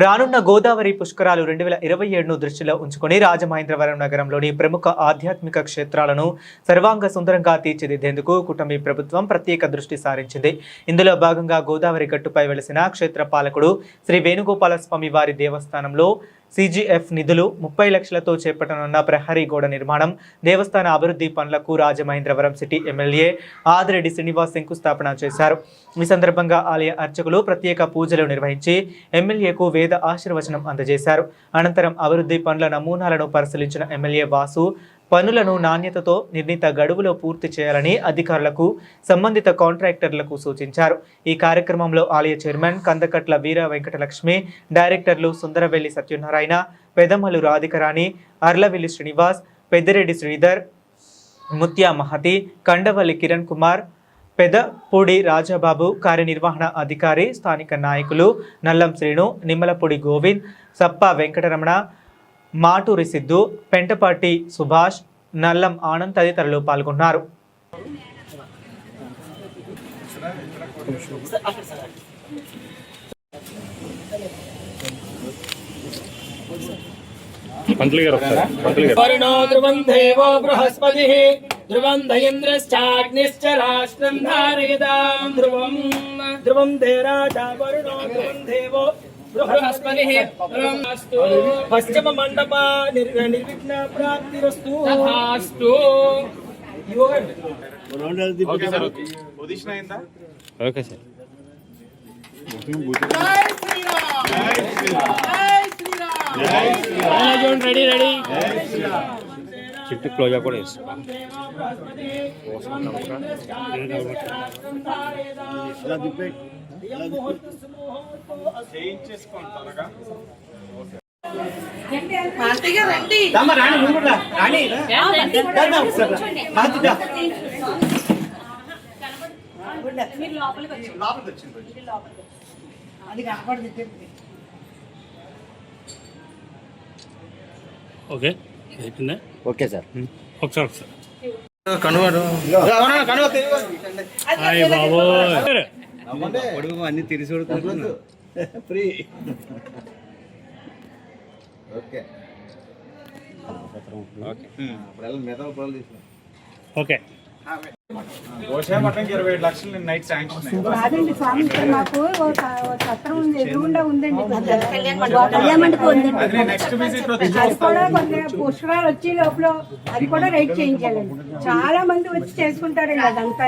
రానున్న గోదావరి పుష్కరాలు 2027ను దృష్టిలో ఉంచుకొని రాజమహేంద్రవరం నగరంలోని ప్రముఖ ఆధ్యాత్మిక క్షేత్రాలను సర్వాంగ సుందరంగా తీర్చిదిద్దేందుకు కూటమి ప్రభుత్వం ప్రత్యేక దృష్టి సారించింది. ఇందులో భాగంగా గోదావరి గట్టుపై వెలిసిన క్షేత్ర పాలకుడు శ్రీ వేణుగోపాల స్వామి వారి దేవస్థానంలో CGF నిధులు 30 లక్షలతో చేపట్టనున్న ప్రహరీ గోడ నిర్మాణం, దేవస్థాన అభివృద్ధి పనులకు రాజమహేంద్రవరం సిటీ ఎమ్మెల్యే ఆదిరెడ్డి శ్రీనివాస్ శంకుస్థాపన చేశారు. ఈ సందర్భంగా ఆలయ అర్చకులు ప్రత్యేక పూజలు నిర్వహించి ఎమ్మెల్యేకు వేద ఆశీర్వచనం అందజేశారు. అనంతరం అభివృద్ధి పనుల నమూనాలను పరిశీలించిన ఎమ్మెల్యే వాసు పనులను నాణ్యతతో నిర్ణీత గడువులో పూర్తి చేయాలని అధికారులకు, సంబంధిత కాంట్రాక్టర్లకు సూచించారు. ఈ కార్యక్రమంలో ఆలయ చైర్మన్ కందకట్ల వీర వెంకటలక్ష్మి, డైరెక్టర్లు సుందరవెల్లి సత్యనారాయణ, పెదమల్లు రాధికరాణి, అర్లవెల్లి శ్రీనివాస్, పెద్దిరెడ్డి శ్రీధర్, ముత్యా మహతి, కండవల్లి కిరణ్ కుమార్, పెదపూడి రాజాబాబు, కార్యనిర్వహణ అధికారి, స్థానిక నాయకులు నల్లం శ్రీను, నిమ్మలపూడి గోవింద్, సప్ప వెంకటరమణ, మాటూరి సిద్ధు, పెంటపాటి సుభాష్, నల్లం ఆనంద్ తదితరులు పాల్గొన్నారు. పశ్చిమ మండప నిర్విఘ్న ప్రాప్తిరస్తు. Okay sir. రెడీ చుట్టూ క్లోజ్ కూడా ఓకే అయిపోయిందా? Okay sir. ఒకసారి బాబు అన్ని తిరిగి ఫ్రీ. Okay okay. కాదండి స్వామి, ఇక్కడ మాకు సత్రం ఉంది, ఎదురుగుండా ఉందండి, కళ్యాణ మండపం ఉందండి. అది కూడా కొంత పుష్కరాలు వచ్చే లోపల అది కూడా రైట్ చేయించాలండి. చాలా మంది వచ్చి చేసుకుంటారండి అదంతా.